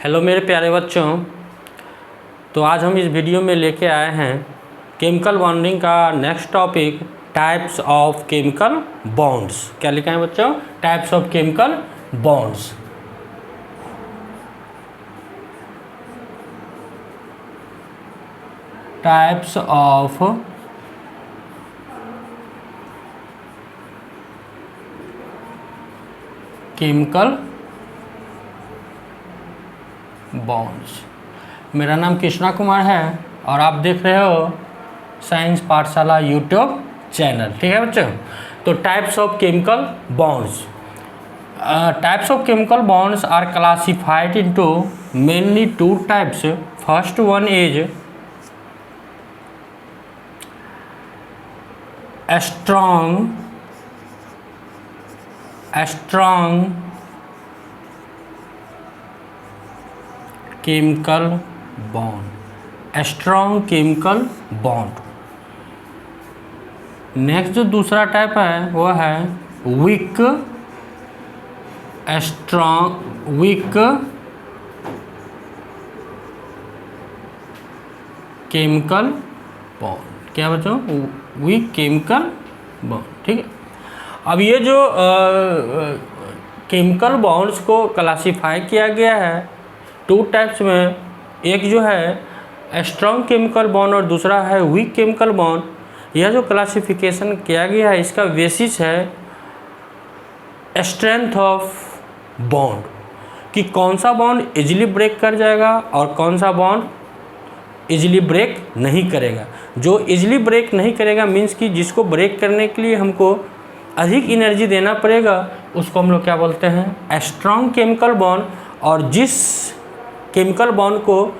Hello मेरे प्यारे बच्चों। तो आज हम इस वीडियो में लेके आए हैं केमिकल बॉन्डिंग का next topic, types of chemical bonds. क्या लिखा है बच्चों? Types of chemical bonds. Types of chemical bonds. मेरा नाम कृष्णा कुमार है और आप देख रहे हो साइंस पाठशाला यूट्यूब चैनल। ठीक है बच्चों। तो types of chemical bonds, types of chemical bonds are classified into mainly two types. First one is strong chemical bond, strong chemical bond। Next जो दूसरा टाइप है वो है वीक केमिकल बॉन्ड। क्या बच्चों? Weak chemical bond. ठीक है। अब ये जो केमिकल बॉन्ड्स को क्लासिफाई किया गया है टू टाइप्स में, एक जो है स्ट्रॉन्ग केमिकल बॉन्ड और दूसरा है वीक केमिकल बॉन्ड। यह जो क्लासिफिकेशन किया गया है इसका बेसिस है स्ट्रेंथ ऑफ बॉन्ड, कि कौन सा बॉन्ड इजीली ब्रेक कर जाएगा और कौन सा बॉन्ड इजीली ब्रेक नहीं करेगा। जो इजीली ब्रेक नहीं करेगा मीन्स कि जिसको ब्रेक करने के लिए हमको अधिक एनर्जी देना पड़ेगा उसको हम लोग क्या बोलते हैं? Strong chemical bond. और जिस केमिकल बॉन्ड को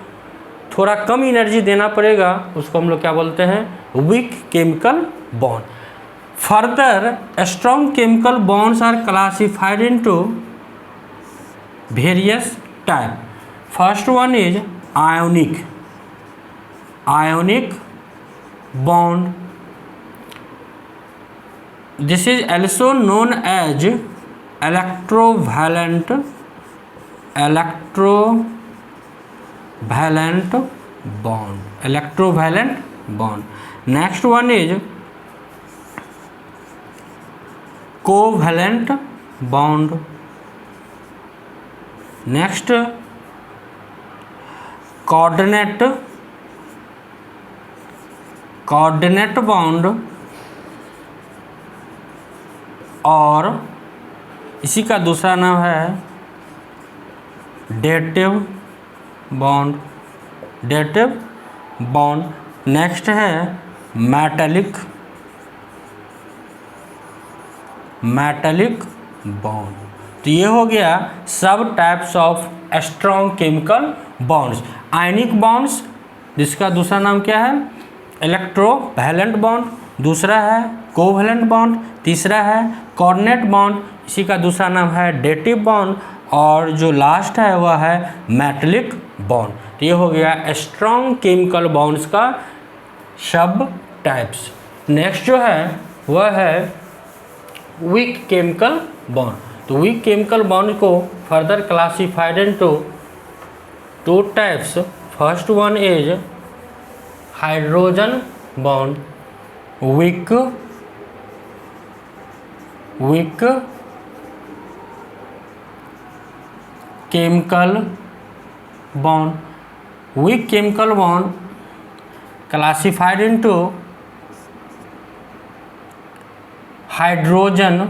थोड़ा कम एनर्जी देना पड़ेगा उसको हम लोग क्या बोलते हैं? Weak chemical bond. Further strong chemical bonds are classified into various type. First one is ionic bond. This is also known as electrovalent bond. Next one is covalent bond. Next coordinate bond, और इसी का दूसरा नाम है dative bond. Next है metallic bond. तो ये हो गया सब types of strong chemical bonds. Ionic bonds जिसका दूसरा नाम क्या है? इलेक्ट्रोवैलेंट बॉन्ड, दूसरा है कोवैलेंट बॉन्ड, तीसरा है कोऑर्डिनेट बॉन्ड, इसी का दूसरा नाम है डेटिव बॉन्ड, और जो लास्ट है वह है मेटालिक बॉन्ड। तो ये हो गया स्ट्रॉन्ग केमिकल बॉन्ड्स का सब टाइप्स। नेक्स्ट जो है वह है वीक केमिकल बॉन्ड। तो वीक केमिकल बॉन्ड को further classified into two types. First one is hydrogen bond, weak chemical bond. Weak chemical bond classified into hydrogen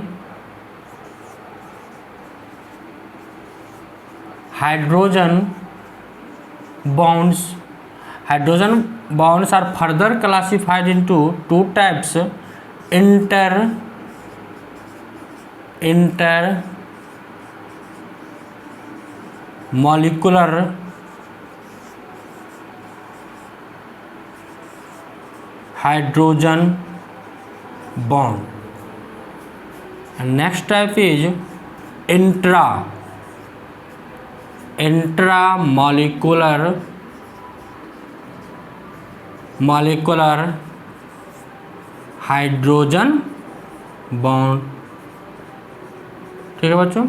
bonds. Hydrogen bonds are further classified into two types: intermolecular hydrogen bond, and next type is intramolecular hydrogen bond. ठीक है बच्चों।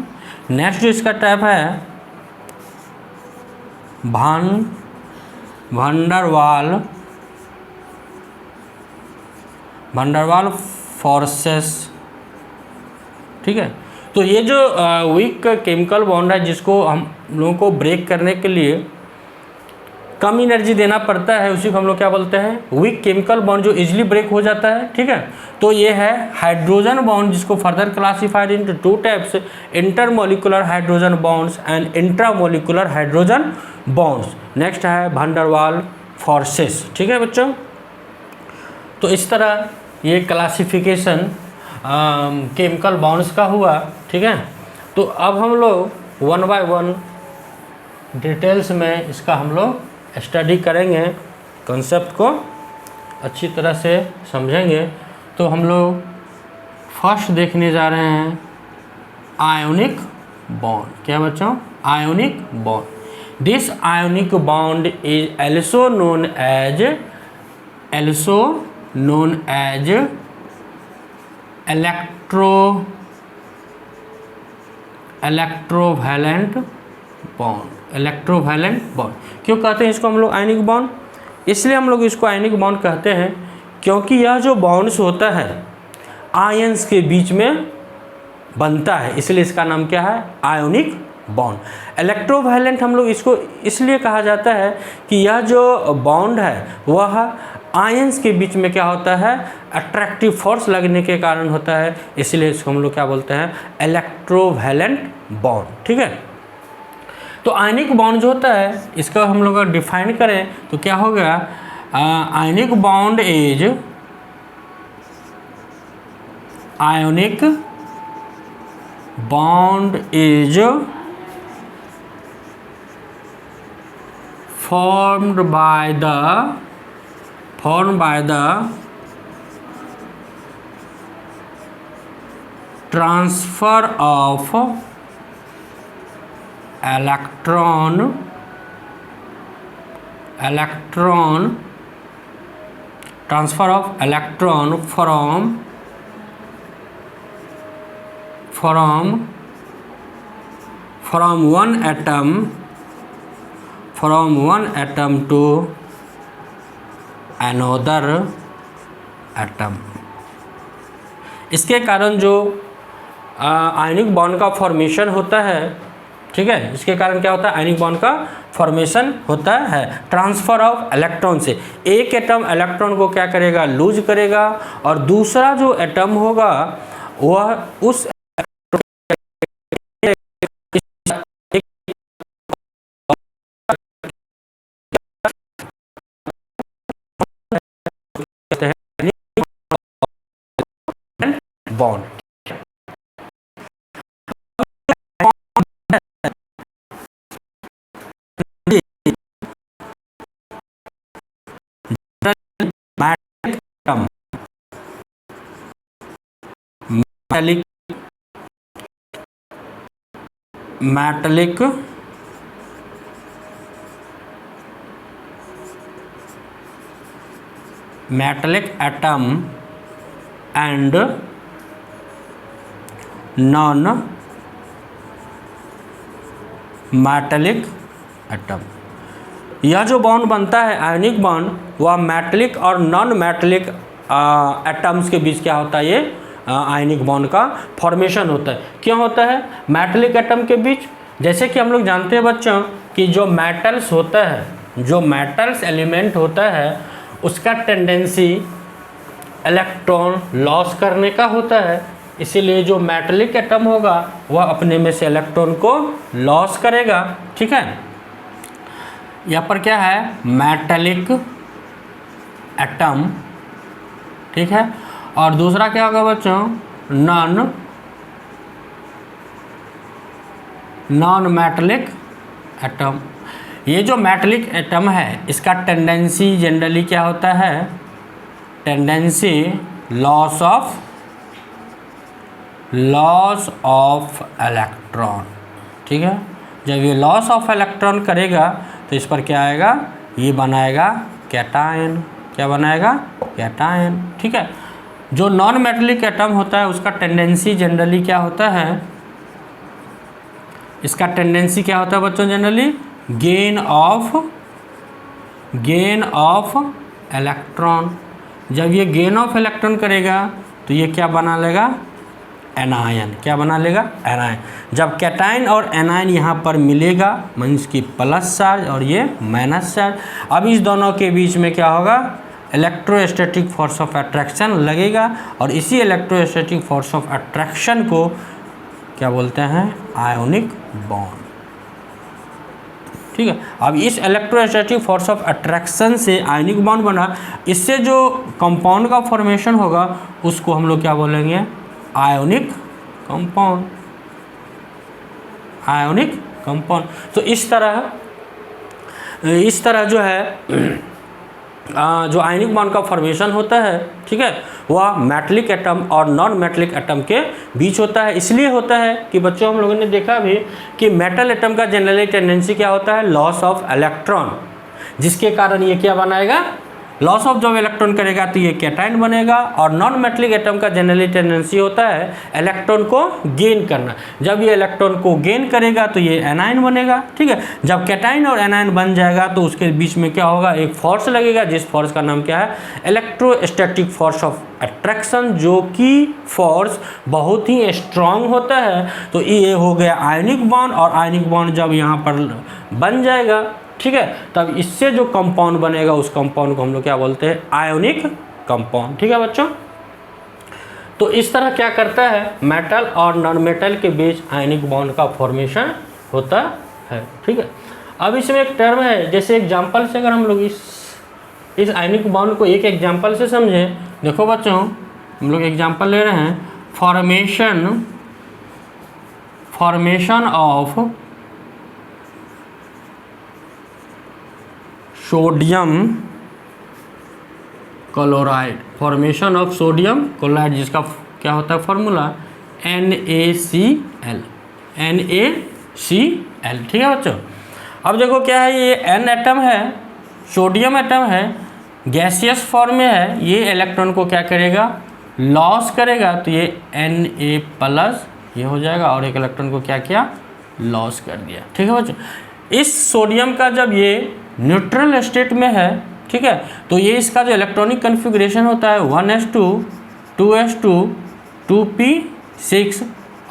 Next जो इसका type है van der Waals forces, ठीक है। तो ये जो वीक केमिकल बॉन्ड है जिसको हम लोगों को ब्रेक करने के लिए कम एनर्जी देना पड़ता है, उसी को हम लोग क्या बोलते हैं, वीक केमिकल बॉन्ड, जो इजीली ब्रेक हो जाता है, ठीक है। तो ये है हाइड्रोजन बॉन्ड, जिसको further classified into two types, intermolecular hydrogen bonds and intramolecular hydrogen bonds. Next है वंडरवाल फोर्सेस, ठीक है बच्चों। तो इस तरह ये क्लासिफिकेशन केमिकल बॉन्ड्स का हुआ, ठीक है। तो अब हम लोग वन बाय वन डिटेल्स में इसका हम लोग स्टडी करेंगे, कॉन्सेप्ट को अच्छी तरह से समझेंगे। तो हम लोग फर्स्ट देखने जा रहे हैं आयोनिक बॉन्ड। क्या बच्चों? Ionic bond. This ionic bond is also known as electrovalent bond. Electrovalent bond क्यों कहते हैं इसको हम लोग आयनिक बॉन्ड? इसलिए हम लोग इसको आयनिक बॉन्ड कहते हैं क्योंकि यह जो बॉन्ड्स होता है आयंस के बीच में बनता है, इसलिए इसका नाम क्या है? Ionic bond. इलेक्ट्रोवैलेंट हम लोग इसको इसलिए कहा जाता है कि यह जो बॉन्ड है वह आयंस के बीच में क्या होता है? अट्रैक्टिव फोर्स लगने के कारण होता है, इसलिए इसको हम लोग क्या बोलते हैं? इलेक्ट्रोवैलेंट बॉन्ड, ठीक है। तो आयनिक बॉन्ड जो होता है इसका हम लोग अगर डिफाइन करें तो क्या होगा? Ionic bond is formed by the transfer of electron from one atom to another atom। इसके कारण जो आयनिक बॉन्ड का फॉर्मेशन होता है, ठीक है, इसके कारण क्या होता है? आयनिक बॉन्ड का फॉर्मेशन होता है ट्रांसफर ऑफ इलेक्ट्रॉन से। एक एटम इलेक्ट्रॉन को क्या करेगा? लूज करेगा, और दूसरा जो एटम होगा वह उस bond. metallic atom and non-metallic atom। यह जो बॉन्ड बनता है आयनिक बॉन्ड, वह मेटलिक और नॉन मेटलिक एटम्स के बीच क्या होता है? ये आयनिक बॉन्ड का फॉर्मेशन होता है। क्यों होता है मेटलिक एटम के बीच? जैसे कि हम लोग जानते हैं बच्चों कि जो मेटल्स होता है, जो मेटल्स एलिमेंट होता है, उसका टेंडेंसी इलेक्ट्रॉन लॉस करने का होता है, इसीलिए जो मेटलिक एटम होगा वह अपने में से इलेक्ट्रॉन को लॉस करेगा, ठीक है। यहाँ पर क्या है? मेटलिक एटम, ठीक है। और दूसरा क्या होगा बच्चों? Non metallic atom. ये जो मेटलिक एटम है इसका टेंडेंसी जनरली क्या होता है? टेंडेंसी लॉस ऑफ इलेक्ट्रॉन, ठीक है। जब ये लॉस ऑफ इलेक्ट्रॉन करेगा तो इस पर क्या आएगा? ये बनाएगा कैटायन। क्या बनाएगा? कैटायन, ठीक है। जो नॉन मेटलिक एटम होता है उसका टेंडेंसी जनरली क्या होता है? इसका टेंडेंसी क्या होता है बच्चों? Generally gain of electron. जब ये गेन ऑफ इलेक्ट्रॉन करेगा तो ये क्या बना लेगा, एनायन। क्या बना लेगा, एनायन। जब कैटायन और एनायन यहाँ पर मिलेगा मीन्स की प्लस चार्ज और ये माइनस चार्ज। अब इस दोनों के बीच में क्या होगा, इलेक्ट्रोस्टैटिक फोर्स ऑफ अट्रैक्शन लगेगा और इसी इलेक्ट्रोस्टैटिक फोर्स ऑफ अट्रैक्शन को क्या बोलते हैं, आयोनिक बॉन्ड। ठीक है। अब इस इलेक्ट्रोस्टैटिक फोर्स ऑफ अट्रैक्शन से आयनिक बॉन्ड बना, इससे जो कंपाउंड का फॉर्मेशन होगा उसको हम लोग क्या बोलेंगे, आयोनिक कंपाउंड। Ionic compound. तो इस तरह जो है जो आयनिक बॉन्ड का फॉर्मेशन होता है, ठीक है, वह मेटलिक एटम और नॉन मेटलिक एटम के बीच होता है। इसलिए होता है कि बच्चों हम लोगों ने देखा भी कि मेटल एटम का जनरली टेंडेंसी क्या होता है, लॉस ऑफ इलेक्ट्रॉन, जिसके कारण ये क्या बनाएगा, लॉस ऑफ जब इलेक्ट्रॉन करेगा तो ये कैटायन बनेगा। और नॉन मेटलिक एटम का जनरली टेंडेंसी होता है इलेक्ट्रॉन को गेन करना। जब ये इलेक्ट्रॉन को गेन करेगा तो ये एनायन बनेगा। ठीक है। जब कैटायन और एनायन बन जाएगा तो उसके बीच में क्या होगा, एक फोर्स लगेगा, जिस फोर्स का नाम क्या है, इलेक्ट्रोस्टैटिक फोर्स ऑफ अट्रैक्शन, जो कि फोर्स बहुत ही स्ट्रांग होता है। तो ये हो गया आयनिक बॉन्ड। और आयनिक बॉन्ड जब यहाँ पर बन जाएगा, ठीक है, तब इससे जो कंपाउंड बनेगा उस कंपाउंड को हम लोग क्या बोलते हैं, आयोनिक कंपाउंड। ठीक है बच्चों। तो इस तरह क्या करता है, मेटल और नॉन मेटल के बीच आयनिक बॉन्ड का फॉर्मेशन होता है। ठीक है। अब इसमें एक टर्म है, जैसे एग्जांपल से अगर हम लोग इस आयनिक बॉन्ड को एक एग्जांपल से समझें। देखो बच्चों, हम लोग एग्जांपल ले रहे हैं, formation of sodium chloride. Formation of sodium chloride, जिसका क्या होता है फॉर्मूला, NaCl। ठीक है बच्चों। अब देखो क्या है, ये N एटम है, सोडियम एटम है, गैसियस फॉर्म में है। ये इलेक्ट्रॉन को क्या करेगा, लॉस करेगा, तो ये Na+ ये हो जाएगा और एक इलेक्ट्रॉन को क्या किया, लॉस कर दिया। ठीक है बच्चों। इस सोडियम का जब ये न्यूट्रल स्टेट में है, ठीक है, तो ये इसका जो इलेक्ट्रॉनिक कन्फिग्रेशन होता है 1s2 2s2 2p6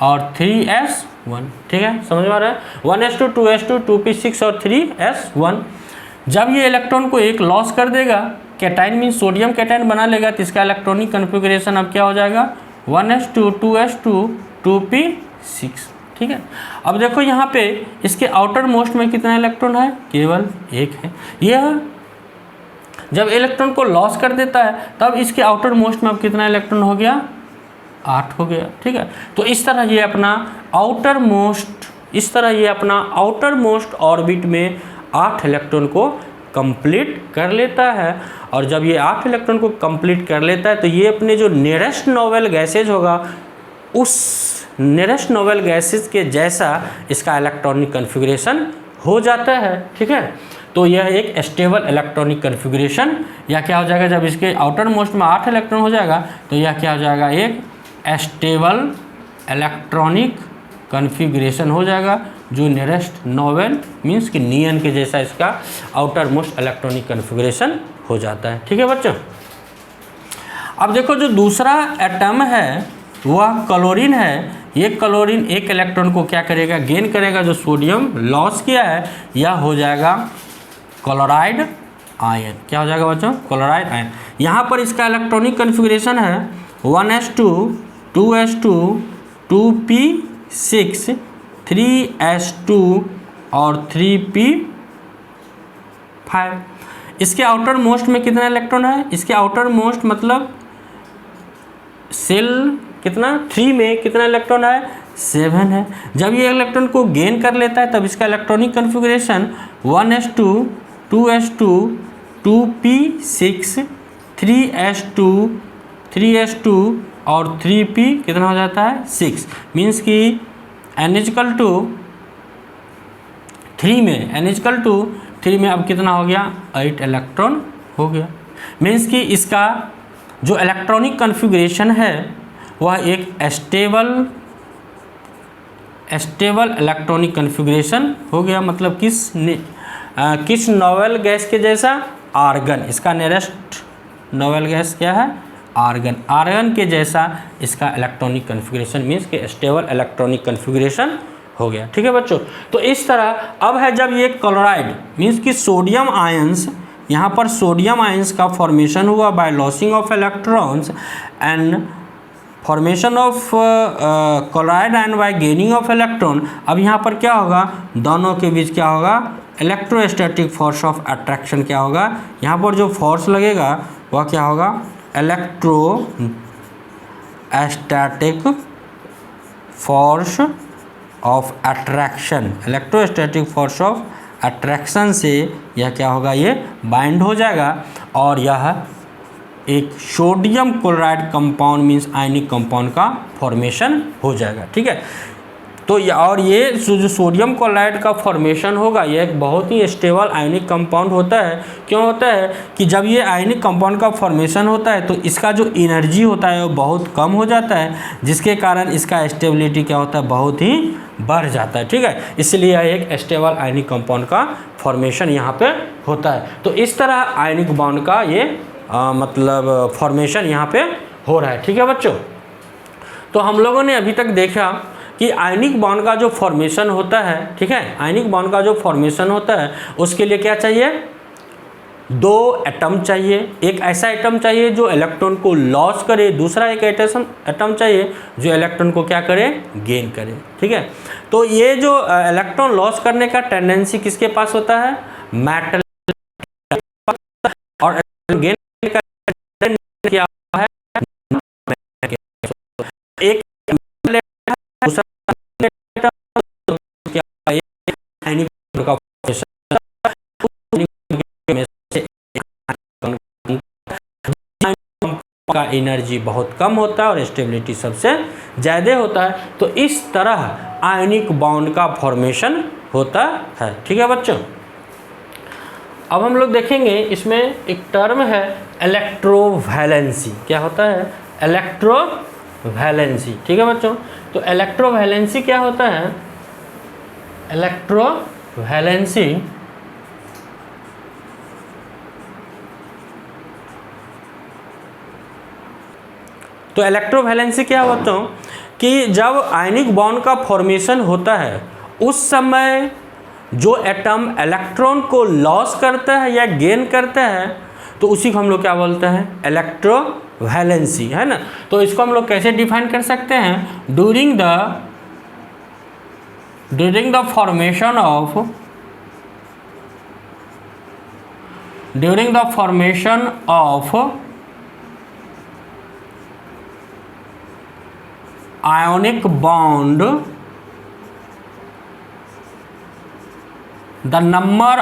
और 3s1। ठीक है, समझ में आ रहा है, 1s2 2s2 2p6 और 3s1। जब ये इलेक्ट्रॉन को एक लॉस कर देगा, कैटायन मीन सोडियम कैटायन बना लेगा, तो इसका इलेक्ट्रॉनिक कन्फिग्रेशन अब क्या हो जाएगा, 1s2 2s2 2p6। ठीक है। अब देखो यहाँ पे इसके आउटर मोस्ट में कितना इलेक्ट्रॉन है, केवल एक है। यह जब इलेक्ट्रॉन को लॉस कर देता है तब इसके आउटर मोस्ट में अब कितना इलेक्ट्रॉन हो गया, 8 हो गया। ठीक है। तो इस तरह ये अपना आउटर मोस्ट ऑर्बिट में 8 इलेक्ट्रॉन को कंप्लीट कर लेता है। और जब ये 8 इलेक्ट्रॉन को कंप्लीट कर लेता है तो ये अपने जो नियरेस्ट नोबल गैसेज होगा, उस नियरेस्ट नोबल गैसेज के जैसा इसका इलेक्ट्रॉनिक कन्फिग्रेशन हो जाता है। ठीक है। तो यह एक स्टेबल इलेक्ट्रॉनिक कन्फिग्रेशन या क्या हो जाएगा, जब इसके आउटर मोस्ट में 8 इलेक्ट्रॉन हो जाएगा तो यह क्या हो जाएगा, एक स्टेबल इलेक्ट्रॉनिक कन्फिग्रेशन हो जाएगा, जो नियरेस्ट नोबल मीन्स कि नियन के जैसा इसका आउटर मोस्ट इलेक्ट्रॉनिक कन्फिग्रेशन हो जाता है। ठीक है बच्चों। अब देखो जो दूसरा एटम है वह क्लोरीन है। ये क्लोरीन एक इलेक्ट्रॉन को क्या करेगा, गेन करेगा, जो सोडियम लॉस किया है, यह हो जाएगा क्लोराइड आयन। क्या हो जाएगा बच्चों, क्लोराइड आयन। यहाँ पर इसका इलेक्ट्रॉनिक कन्फिग्रेशन है 1s2 2s2 2p6 3s2 और 3p5। इसके आउटर मोस्ट में कितना इलेक्ट्रॉन है, इसके आउटर मोस्ट मतलब सेल कितना 3 में कितना इलेक्ट्रॉन है, 7 है। जब ये इलेक्ट्रॉन को गेन कर लेता है तब इसका electronic configuration 1s2 2s2 2p6 3s2 और 3p कितना हो जाता है, 6। मीन्स कि n=3 में अब कितना हो गया, 8 इलेक्ट्रॉन हो गया। मीन्स कि इसका जो इलेक्ट्रॉनिक कन्फिग्रेशन है वह एक स्टेबल स्टेबल इलेक्ट्रॉनिक कन्फिग्रेशन हो गया, मतलब किस नोबेल गैस के जैसा, आर्गन। इसका नियरेस्ट नोबेल गैस क्या है, आर्गन। आर्गन के जैसा इसका इलेक्ट्रॉनिक कन्फिग्रेशन मीन्स कि स्टेबल इलेक्ट्रॉनिक कन्फिग्रेशन हो गया। ठीक है बच्चों, तो इस तरह अब है जब ये क्लोराइड मीन्स कि सोडियम आयंस, यहाँ पर सोडियम आयंस का फॉर्मेशन हुआ by losing of electrons and formation of chloride ion by gaining of electron. अब यहाँ पर क्या होगा, दोनों के बीच क्या होगा, इलेक्ट्रोस्टैटिक फोर्स ऑफ अट्रैक्शन क्या होगा, यहाँ पर जो फोर्स लगेगा वह क्या होगा, electrostatic force of attraction. Electrostatic force of attraction से यह क्या होगा, ये बाइंड हो जाएगा और यह एक sodium chloride compound means ionic compound का फॉर्मेशन हो जाएगा। ठीक है, तो ये जो सोडियम क्लोराइड का फॉर्मेशन होगा ये एक बहुत ही स्टेबल आयनिक कंपाउंड होता है। क्यों होता है कि जब ये आयनिक कंपाउंड का फॉर्मेशन होता है तो इसका जो एनर्जी होता है वो बहुत कम हो जाता है, जिसके कारण इसका स्टेबिलिटी क्या होता है, बहुत ही बढ़ जाता है। ठीक है, इसलिए एक स्टेबल आयनिक कंपाउंड का फॉर्मेशन यहाँ पे होता है। तो इस तरह आयनिक बॉन्ड का ये मतलब फॉर्मेशन यहाँ पे हो रहा है। ठीक है बच्चों, तो हम लोगों ने अभी तक देखा कि आयनिक बॉन्ड का जो फॉर्मेशन होता है, ठीक है, आयनिक बॉन्ड का जो फॉर्मेशन होता है उसके लिए क्या चाहिए, दो एटम चाहिए। एक ऐसा एटम चाहिए जो इलेक्ट्रॉन को लॉस करे, दूसरा एक एटम चाहिए जो इलेक्ट्रॉन को क्या करे, गेन करे। ठीक है, तो ये जो इलेक्ट्रॉन लॉस करने का टेंडेंसी किसके पास होता है, मेटल, और गेन का क्या है, एक का एनर्जी बहुत कम होता है और स्टेबिलिटी सबसे ज़्यादा होता है। तो इस तरह आयनिक बॉन्ड का फॉर्मेशन होता है। ठीक है बच्चों, अब हम लोग देखेंगे इसमें एक टर्म है इलेक्ट्रोवैलेंसी। क्या होता है, इलेक्ट्रोवैलेंसी। ठीक है बच्चों, तो इलेक्ट्रोवैलेंसी क्या होता है, इलेक्ट्रोवैलेंसी तो इलेक्ट्रोवैलेंसी क्या होता है कि जब आयनिक बॉन्ड का फॉर्मेशन होता है उस समय जो एटम इलेक्ट्रॉन को लॉस करता है या गेन करता है तो उसी को हम लोग क्या बोलते हैं, इलेक्ट्रोवैलेंसी, है ना। तो इसको हम लोग कैसे डिफाइन कर सकते हैं, during the formation of ionic bond, the number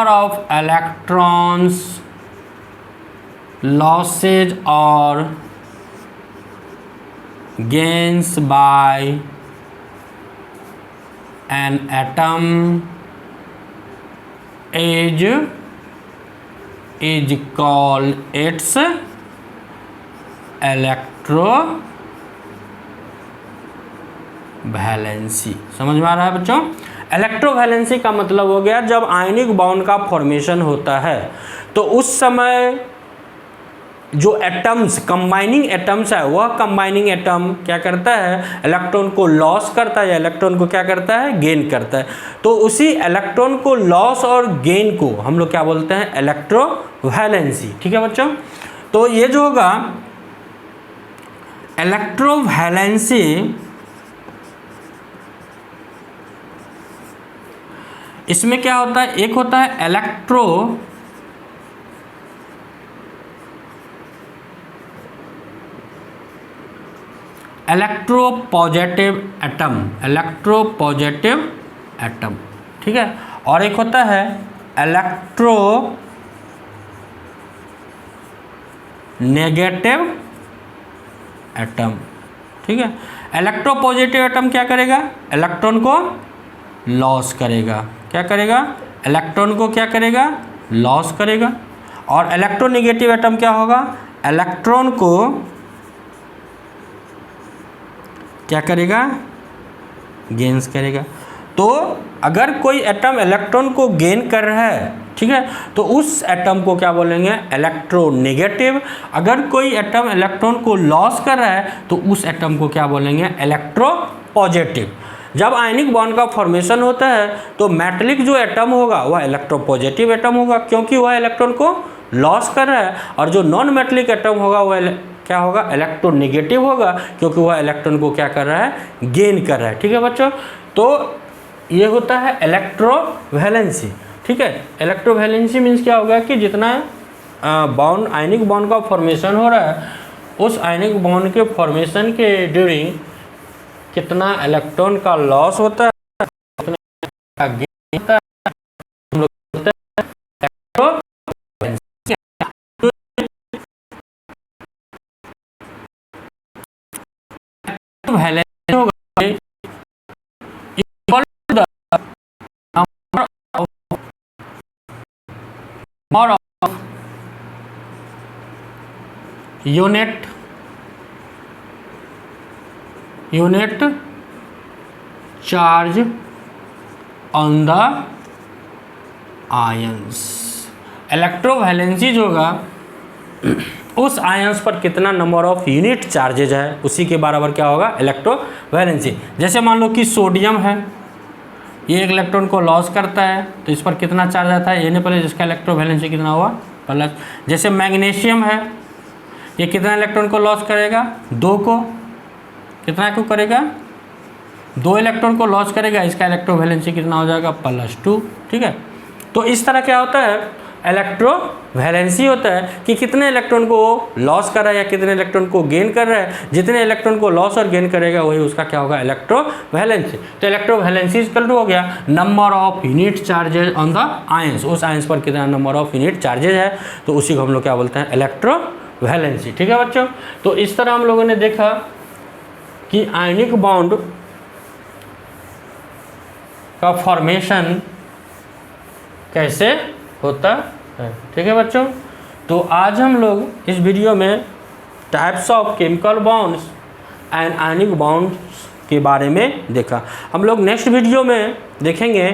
of electrons losses or gains by an atom is called its electrovalency. समझ में आ रहा है बच्चों, इलेक्ट्रोवैलेंसी का मतलब हो गया जब आयनिक बॉन्ड का फॉर्मेशन होता है तो उस समय जो एटम्स, कंबाइनिंग एटम्स है, वह कंबाइनिंग एटम क्या करता है, इलेक्ट्रॉन को लॉस करता है या इलेक्ट्रॉन को क्या करता है, गेन करता है। तो उसी इलेक्ट्रॉन को लॉस और गेन को हम लोग क्या बोलते हैं, इलेक्ट्रोवैलेंसी। ठीक है बच्चों, तो ये जो होगा इलेक्ट्रोवैलेंसी, इसमें क्या होता है, एक होता है इलेक्ट्रोपॉजिटिव एटम, ठीक है, और एक होता है इलेक्ट्रोनेगेटिव एटम। ठीक है, इलेक्ट्रोपॉजिटिव एटम क्या करेगा, इलेक्ट्रॉन को लॉस करेगा। क्या करेगा, इलेक्ट्रॉन को क्या करेगा, लॉस करेगा। और इलेक्ट्रोनेगेटिव एटम क्या होगा, इलेक्ट्रॉन को क्या करेगा, गेन्स करेगा। तो अगर कोई एटम इलेक्ट्रॉन को गेन कर रहा है, ठीक है, तो उस एटम को क्या बोलेंगे, इलेक्ट्रोनेगेटिव। अगर कोई एटम इलेक्ट्रॉन को लॉस कर रहा है तो उस एटम को क्या बोलेंगे, इलेक्ट्रोपॉजिटिव। जब आयनिक बॉन्ड का फॉर्मेशन होता है तो मेटलिक जो एटम होगा वह इलेक्ट्रोपॉजिटिव एटम होगा, क्योंकि वह इलेक्ट्रॉन को लॉस कर रहा है। और जो नॉन मेटलिक एटम होगा वह क्या होगा, इलेक्ट्रोनेगेटिव होगा, क्योंकि वह इलेक्ट्रॉन को क्या कर रहा है, गेन कर रहा है। ठीक है बच्चों, तो ये होता है इलेक्ट्रोवैलेंसी। ठीक है, इलेक्ट्रोवैलेंसी मीन्स क्या होगा कि जितना बॉन्ड, आयनिक बॉन्ड का फॉर्मेशन हो रहा है, उस आयनिक बॉन्ड के फॉर्मेशन के ड्यूरिंग कितना इलेक्ट्रॉन का लॉस होता है, कितना का गेन होता है, हम लोग बोलते हैं इलेक्ट्रोवैलेंसी। होगा equal to the number of unit charge on the ions. Electrovalency जो होगा उस आयंस पर कितना नंबर ऑफ यूनिट चार्जेज है उसी के बराबर क्या होगा, इलेक्ट्रोवैलेंसी। जैसे मान लो कि सोडियम है, ये एक इलेक्ट्रॉन को लॉस करता है तो इस पर कितना चार्ज आता है, Na प्लस, जिसका इलेक्ट्रोवैलेंसी कितना हुआ, प्लस। जैसे मैग्नीशियम है, ये कितना इलेक्ट्रॉन को लॉस करेगा, 2 को, कितना को करेगा, 2 इलेक्ट्रॉन को लॉस करेगा, इसका इलेक्ट्रोवैलेंसी कितना हो जाएगा, +2। ठीक है, तो इस तरह क्या होता है, इलेक्ट्रोवैलेंसी होता है कि कितने इलेक्ट्रॉन को लॉस कर रहा है या कितने इलेक्ट्रॉन को गेन कर रहा है। जितने इलेक्ट्रॉन को लॉस और गेन करेगा वही उसका क्या होगा, इलेक्ट्रोवैलेंसी। तो इलेक्ट्रोवैलेंसी इक्वल टू हो गया number of unit charges on the ions, उस आयंस पर कितना नंबर ऑफ यूनिट चार्जेज है, तो उसी को हम लोग क्या बोलते हैं, इलेक्ट्रोवैलेंसी। ठीक है बच्चों, तो इस तरह हम लोगों ने देखा कि आयनिक बॉन्ड का फॉर्मेशन कैसे होता है। ठीक है बच्चों, तो आज हम लोग इस वीडियो में types of chemical bonds and ionic bonds के बारे में देखा। हम लोग नेक्स्ट वीडियो में देखेंगे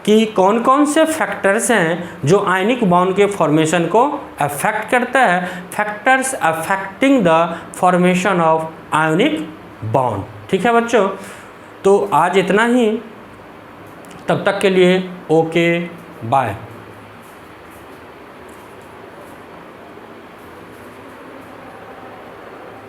कि कौन कौन से फैक्टर्स हैं जो आयनिक बॉन्ड के फॉर्मेशन को अफेक्ट करता है, factors affecting the formation of ionic bond. ठीक है बच्चों, तो आज इतना ही, तब तक के लिए ओके बाय।